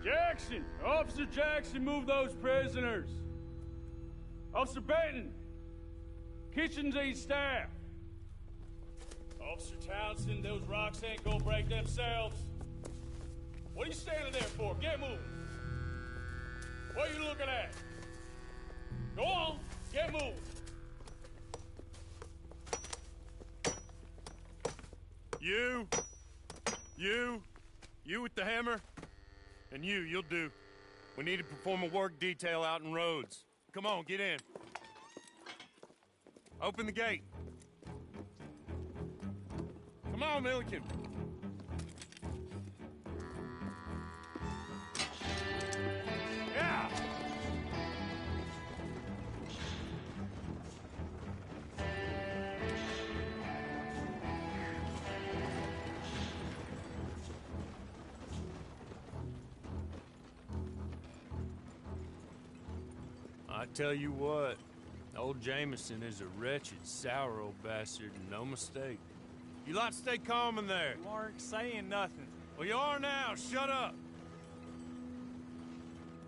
Jackson! Officer Jackson, move those prisoners! Officer Benton! Kitchens aid staff! Officer Townsend, those rocks ain't gonna break themselves. What are you standing there for? Get moving! What are you looking at? Go on, get moving! You with the hammer? And you'll do. We need to perform a work detail out in Rhodes. Come on, get in. Open the gate. Come on, Milliken. Yeah! I tell you what, old Jameson is a wretched, sour old bastard, and no mistake. You lot stay calm in there. You aren't saying nothing. Well, you are now. Shut up.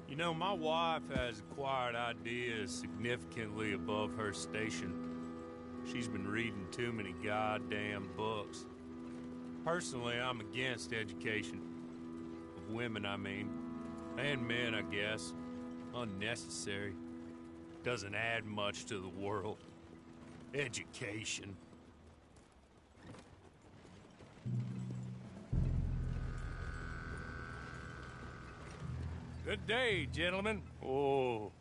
You know, my wife has acquired ideas significantly above her station. She's been reading too many goddamn books. Personally, I'm against education. Of women, I mean. And men, I guess. Unnecessary. Doesn't add much to the world. Education. Good day, gentlemen. Oh.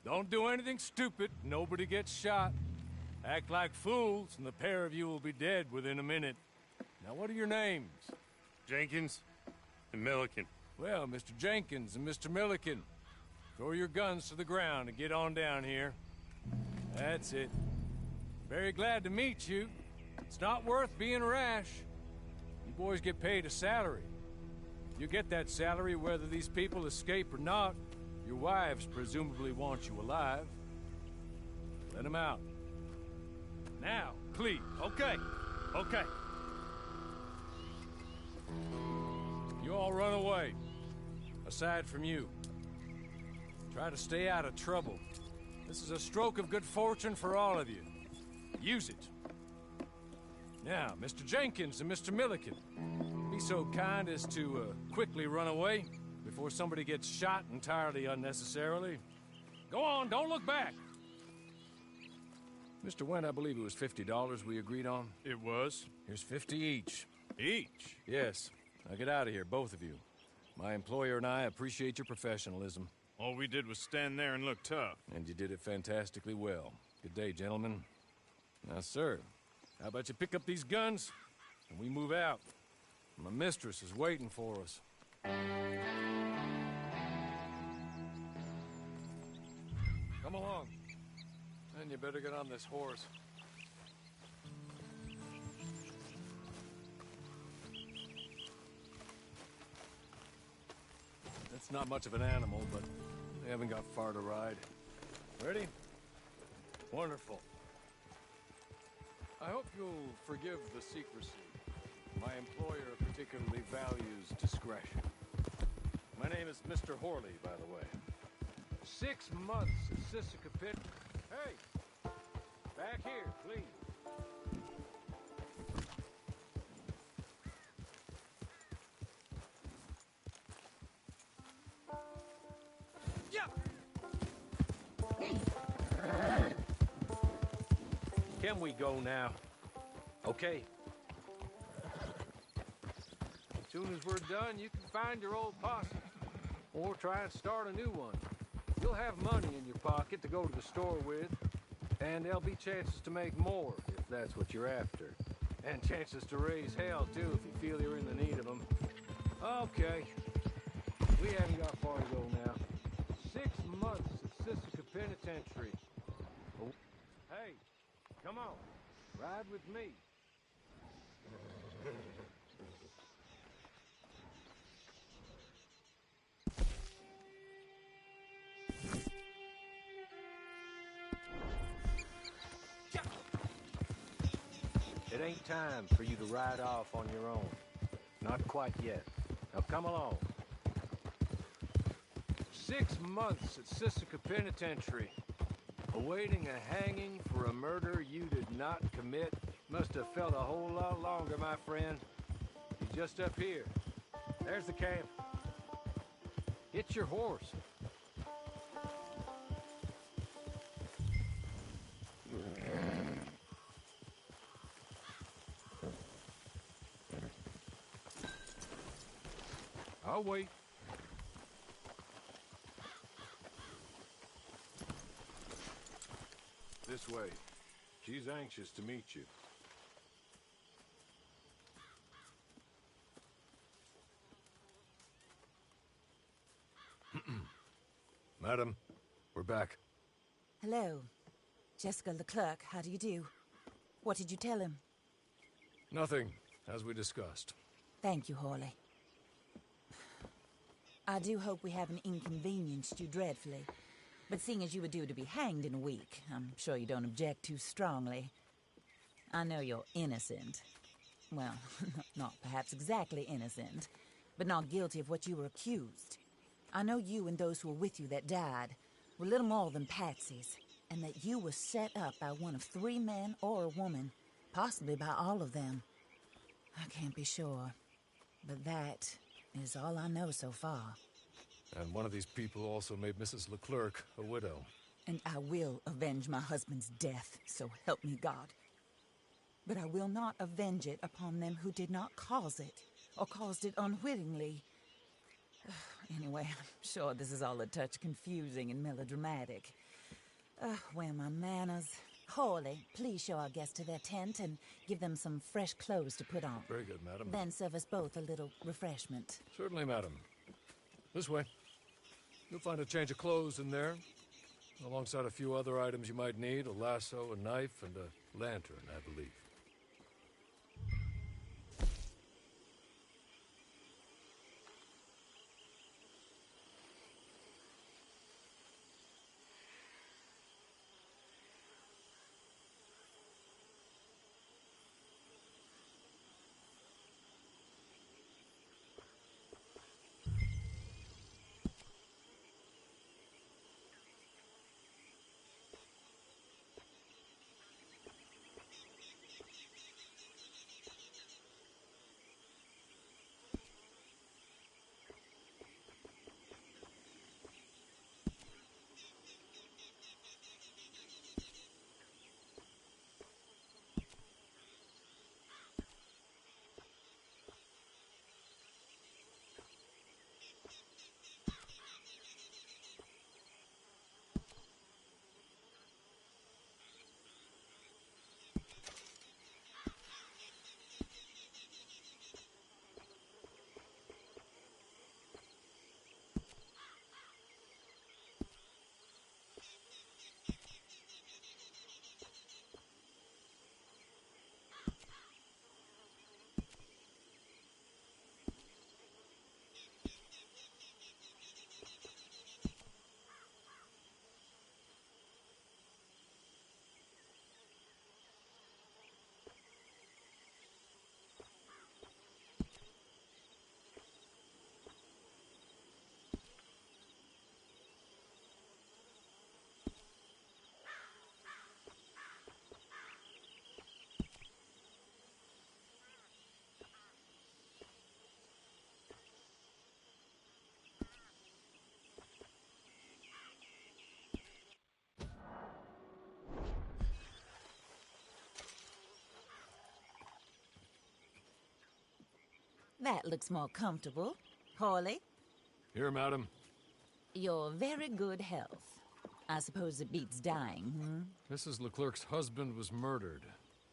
Don't do anything stupid. Nobody gets shot. Act like fools, and the pair of you will be dead within a minute. Now, what are your names? Jenkins and Milliken. Well, Mr. Jenkins and Mr. Milliken, throw your guns to the ground and get on down here. That's it. Very glad to meet you. It's not worth being rash. You boys get paid a salary. You get that salary whether these people escape or not. Your wives presumably want you alive. Let them out. Now, please. Okay. You all run away. Aside from you. Try to stay out of trouble. This is a stroke of good fortune for all of you. Use it. Now, Mr. Jenkins and Mr. Milliken, be so kind as to quickly run away before somebody gets shot entirely unnecessarily. Go on, don't look back. Mr. Wendt, I believe it was $50 we agreed on. It was. Here's 50 each. Each? Yes. Now get out of here, both of you. My employer and I appreciate your professionalism. All we did was stand there and look tough. And you did it fantastically well. Good day, gentlemen. Now, sir, how about you pick up these guns and we move out? My mistress is waiting for us. Come along. And you better get on this horse. It's not much of an animal, but they haven't got far to ride. Ready? Wonderful. I hope you'll forgive the secrecy. My employer particularly values discretion. My name is Mr. Horley, by the way. 6 months at Sissica Pit. Hey! Back here, please. Can we go now? Okay. As soon as we're done, you can find your old posse. Or try and start a new one. You'll have money in your pocket to go to the store with. And there'll be chances to make more, if that's what you're after. And chances to raise hell, too, if you feel you're in the need of them. Okay. We haven't got far to go now. 6 months at Sissica Penitentiary. Oh. Hey, come on. Ride with me. It ain't time for you to ride off on your own. Not quite yet. Now come along. 6 months at Sisika Penitentiary, awaiting a hanging for a murder you did not commit. Must have felt a whole lot longer, my friend. You're just up here. There's the camp. Get your horse. I'll wait. This way. She's anxious to meet you. Madam, we're back. Hello. Jessica Leclerc, how do you do? What did you tell him? Nothing, as we discussed. Thank you, Hawley. I do hope we haven't inconvenienced you dreadfully. But seeing as you were due to be hanged in a week, I'm sure you don't object too strongly. I know you're innocent. Well, not perhaps exactly innocent, but not guilty of what you were accused. I know you and those who were with you that died were little more than patsies, and that you were set up by one of 3 men or a woman, possibly by all of them. I can't be sure, but that is all I know so far. And one of these people also made Mrs. Leclerc a widow. And I will avenge my husband's death, so help me God. But I will not avenge it upon them who did not cause it, or caused it unwittingly. Anyway, I'm sure this is all a touch confusing and melodramatic. Where are my manners? Hawley, please show our guests to their tent and give them some fresh clothes to put on. Very good, madam. Then serve us both a little refreshment. Certainly, madam. This way. You'll find a change of clothes in there, alongside a few other items you might need, a lasso, a knife, and a lantern, I believe. That looks more comfortable. Hawley, Here, madam. you're very good health. I suppose it beats dying, Mrs. Leclerc's husband was murdered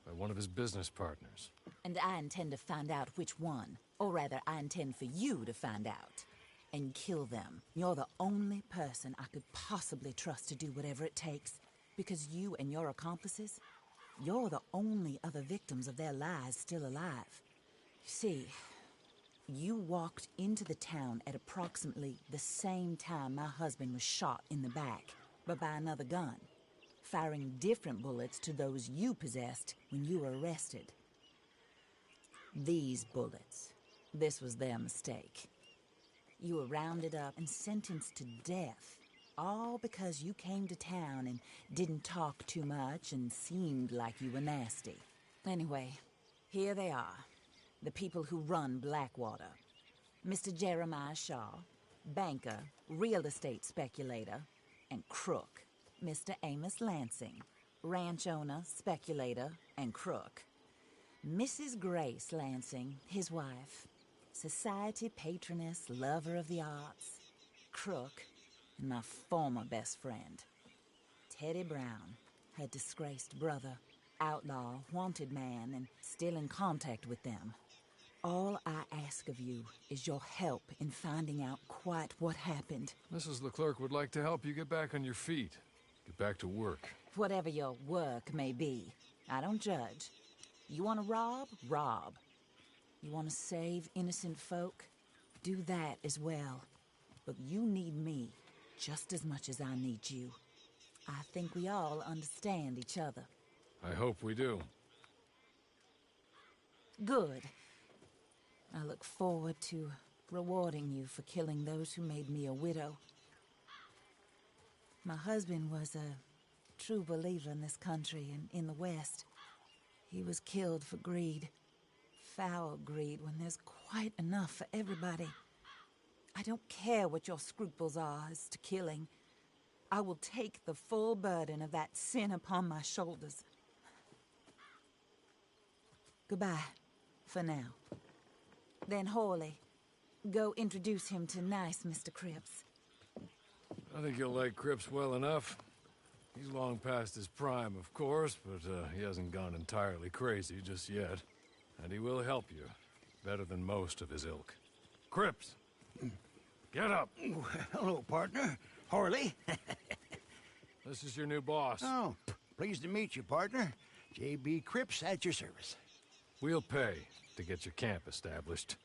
by one of his business partners. And I intend to find out which one. Or rather, I intend for you to find out. And kill them. You're the only person I could possibly trust to do whatever it takes. Because you and your accomplices, you're the only other victims of their lies still alive. You see, you walked into the town at approximately the same time my husband was shot in the back, but by another gun, firing different bullets to those you possessed when you were arrested. These bullets, this was their mistake. You were rounded up and sentenced to death, all because you came to town and didn't talk too much and seemed like you were nasty. Anyway, here they are, the people who run Blackwater. Mr. Jeremiah Shaw, banker, real estate speculator, and crook. Mr. Amos Lansing, ranch owner, speculator, and crook. Mrs. Grace Lansing, his wife, society patroness, lover of the arts, crook, and my former best friend. Teddy Brown, her disgraced brother, outlaw, wanted man, and still in contact with them. All I ask of you is your help in finding out quite what happened. Mrs. Leclerc would like to help you get back on your feet. Get back to work. Whatever your work may be, I don't judge. You want to rob? Rob. You want to save innocent folk? Do that as well. But you need me just as much as I need you. I think we all understand each other. I hope we do. Good. I look forward to rewarding you for killing those who made me a widow. My husband was a true believer in this country and in the West. He was killed for greed. Foul greed when there's quite enough for everybody. I don't care what your scruples are as to killing. I will take the full burden of that sin upon my shoulders. Goodbye, for now. Then Hawley, go introduce him to nice Mr. Cripps. I think you'll like Cripps well enough. He's long past his prime, of course, but he hasn't gone entirely crazy just yet. And he will help you, better than most of his ilk. Cripps! Get up! Hello, partner. Harley. This is your new boss. Oh, pleased to meet you, partner. J.B. Cripps at your service. We'll pay to get your camp established.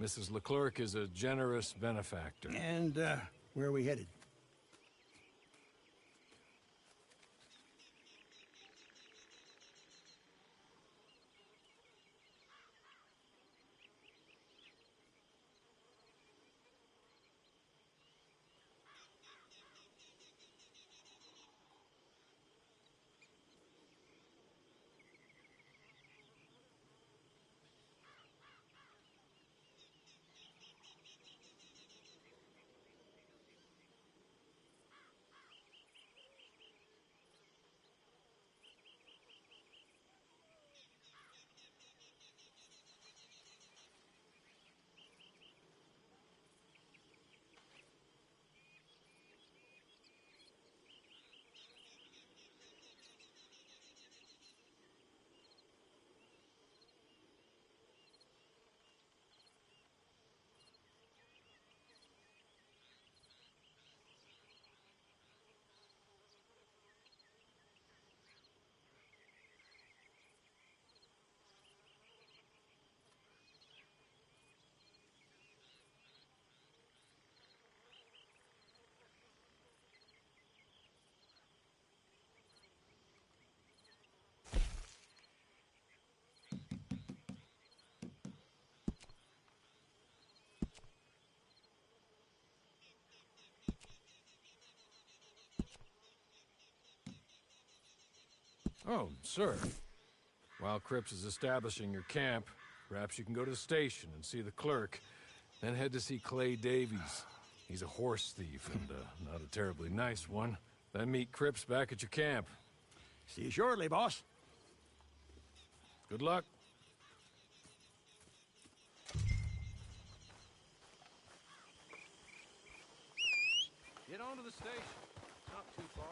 Mrs. Leclerc is a generous benefactor. And, where are we headed? Oh, sir. While Cripps is establishing your camp, perhaps you can go to the station and see the clerk, then head to see Clay Davies. He's a horse thief and not a terribly nice one. Then meet Cripps back at your camp. See you shortly, boss. Good luck. Get on to the station. Not too far.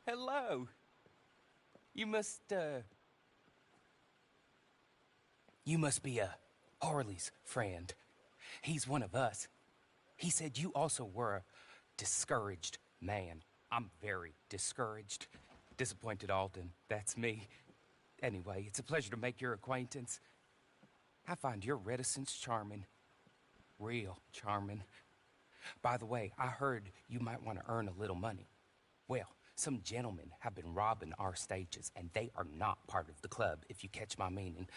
Hello. You must be Harley's friend. He's one of us. He said you also were a discouraged man. I'm very discouraged. Disappointed Alden, that's me. Anyway, it's a pleasure to make your acquaintance. I find your reticence charming. Real charming. By the way, I heard you might want to earn a little money. Well, some gentlemen have been robbing our stages, and they are not part of the club, if you catch my meaning.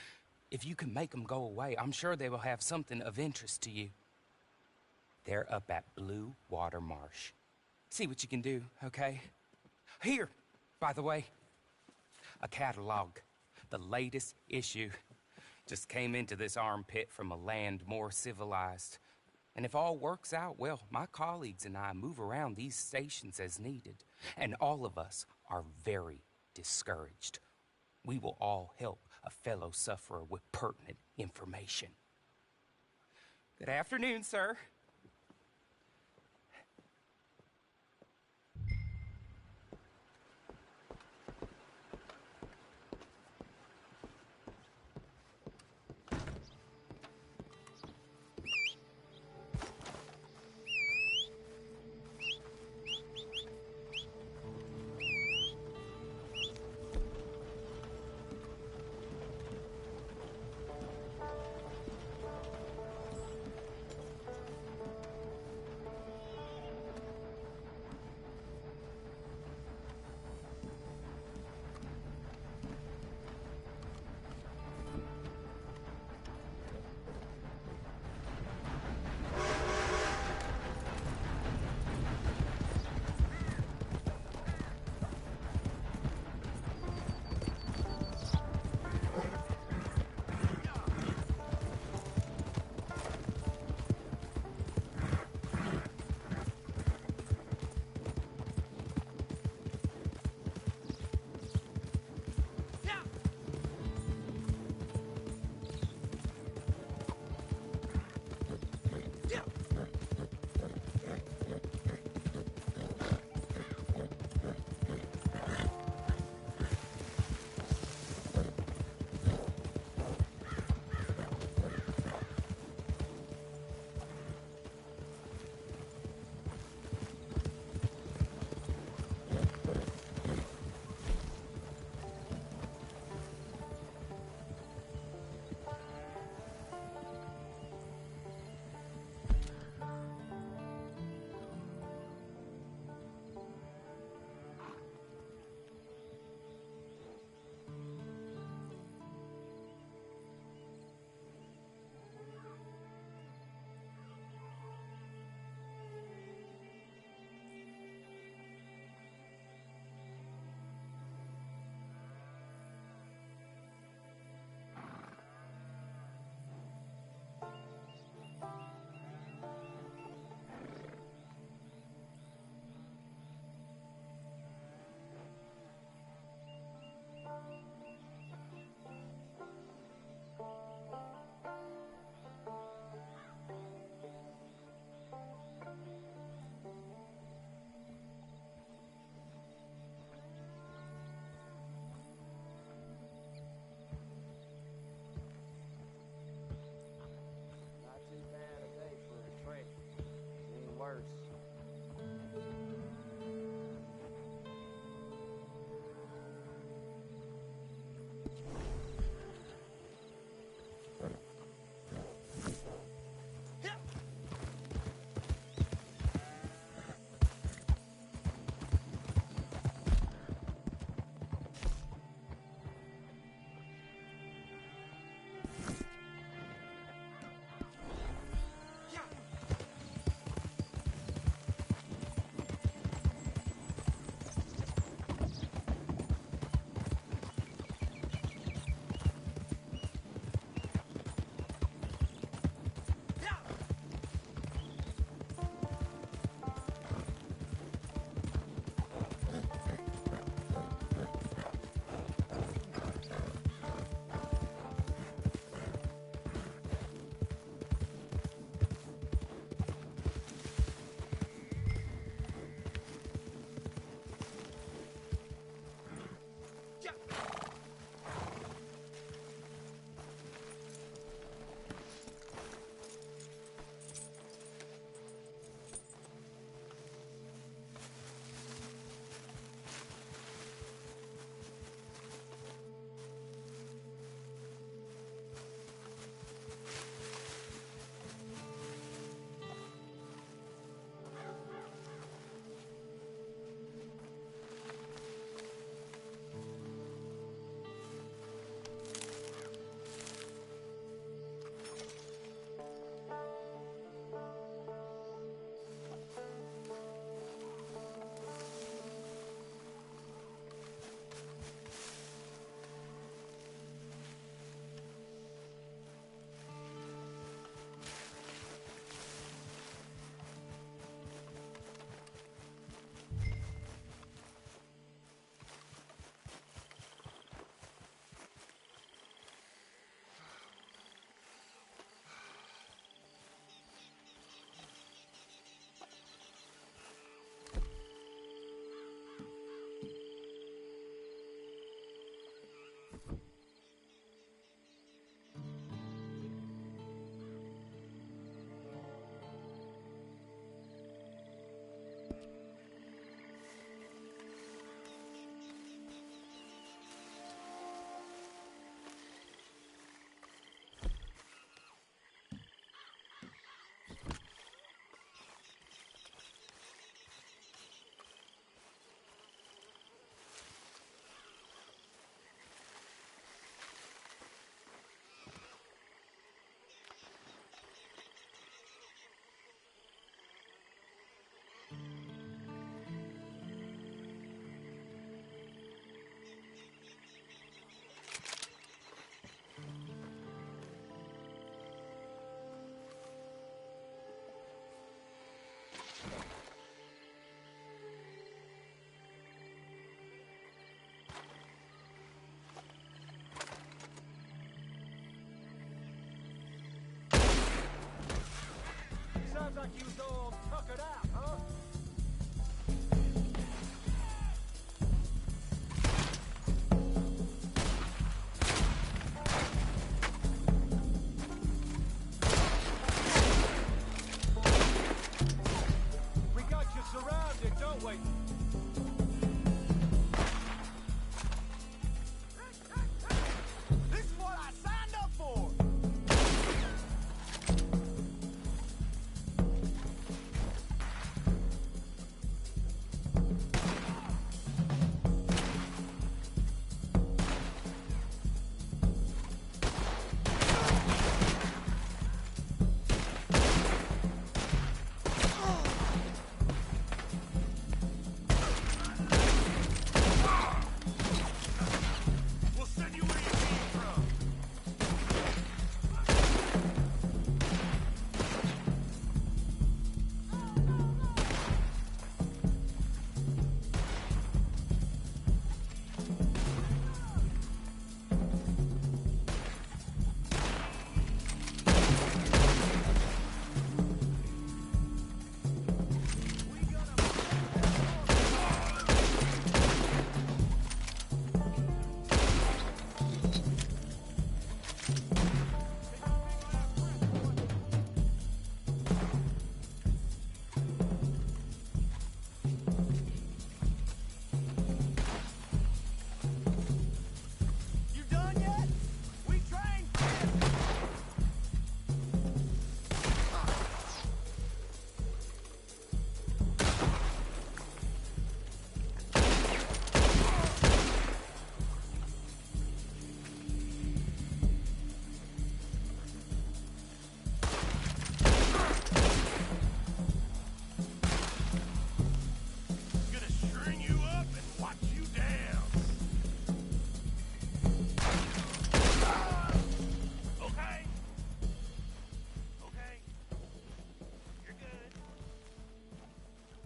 If you can make them go away, I'm sure they will have something of interest to you. They're up at Blue Water Marsh. See what you can do, okay? Here, by the way, a catalog. The latest issue. Just came into this armpit from a land more civilized. And if all works out, well, my colleagues and I move around these stations as needed. And all of us are very discouraged. We will all help a fellow sufferer with pertinent information. Good afternoon, sir. like you was all tuckered out, huh? We got you surrounded, don't we? This is what I signed up for! We'll send you where you came from! You done yet? We trained for this. Gonna string you up and watch you dance. Okay. Okay. You're good.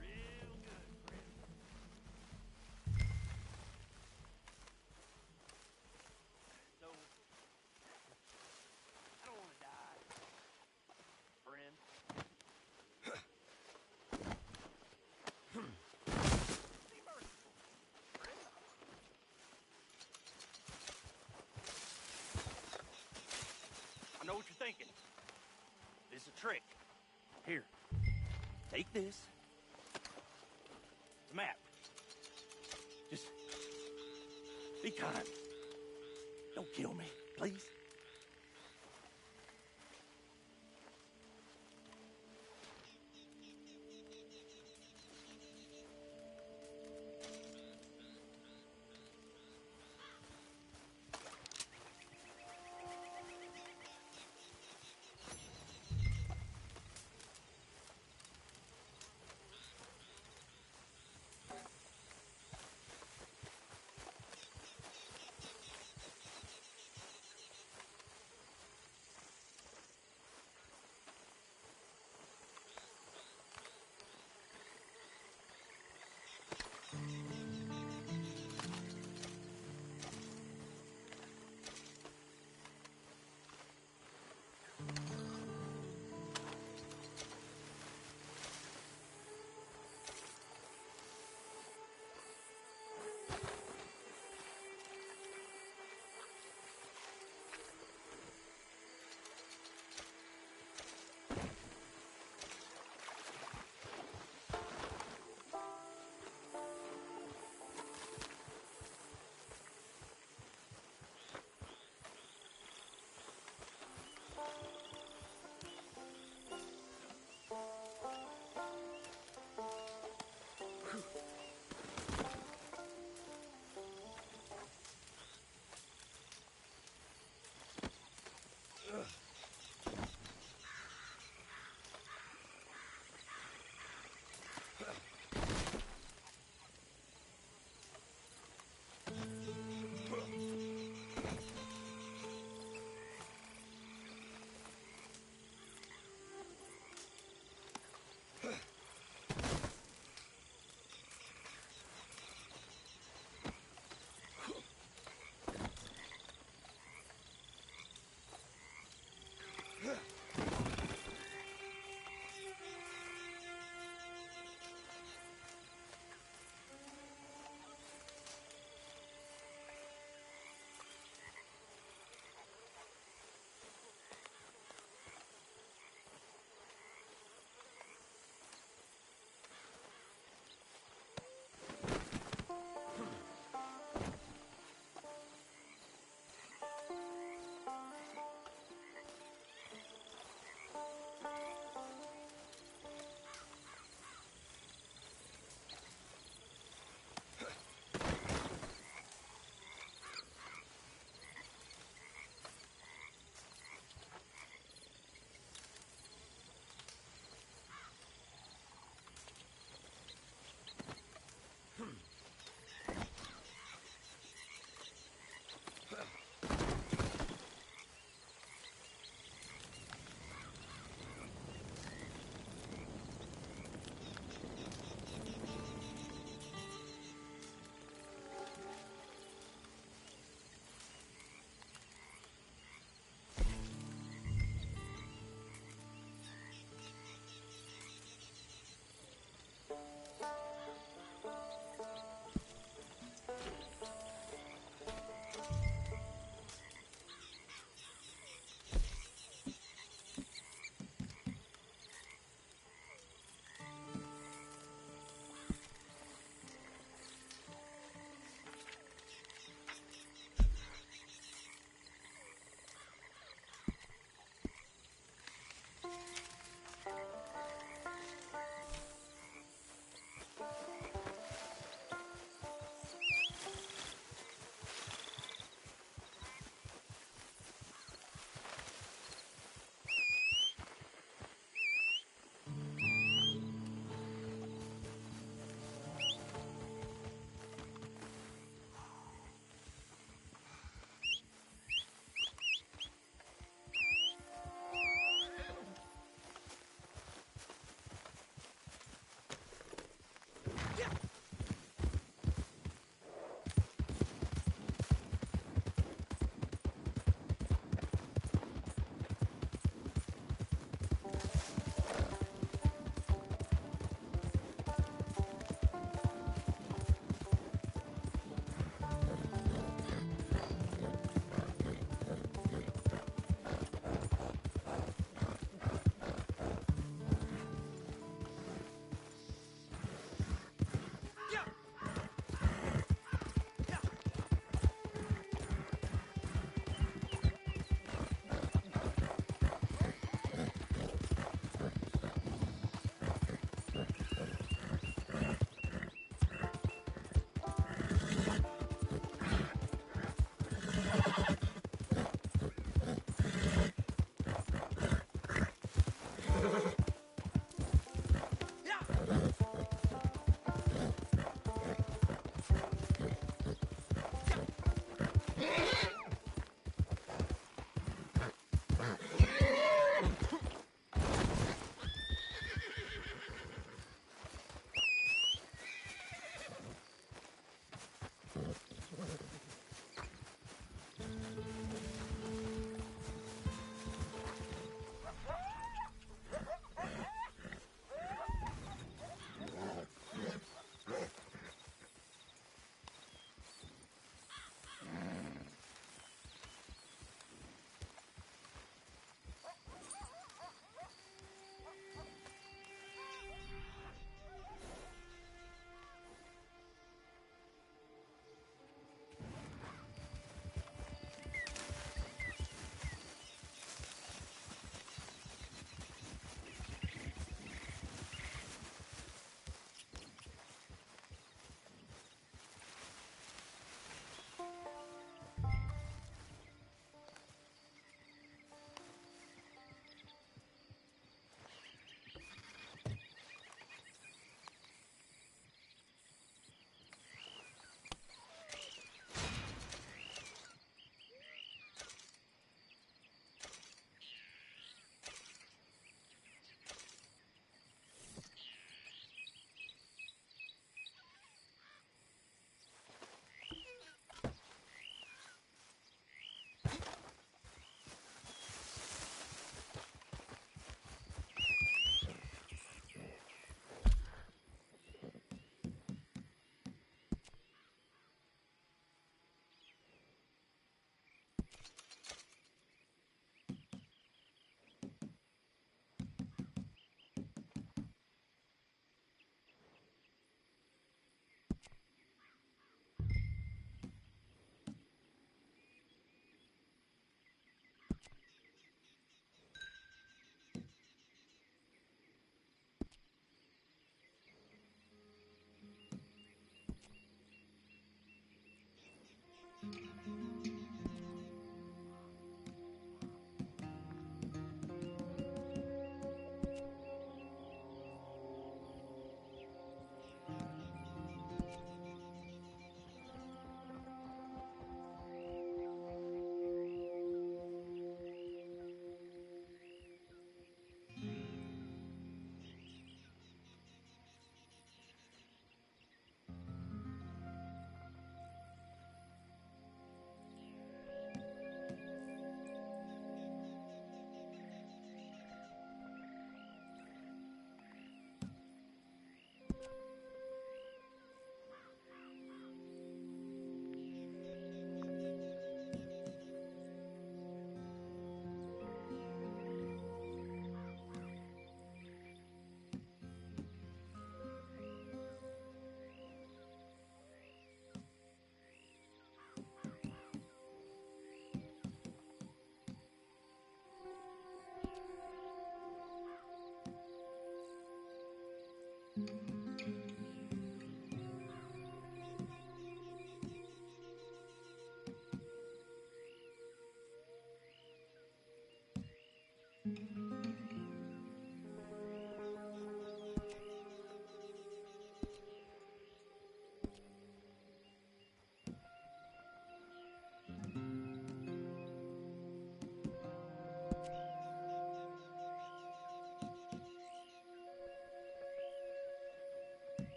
Real good, friend. So, I don't want to die, friend. Be merciful, friend. I know what you're thinking. This is a trick. Here, take this. The map. Just be kind. Don't kill me, please.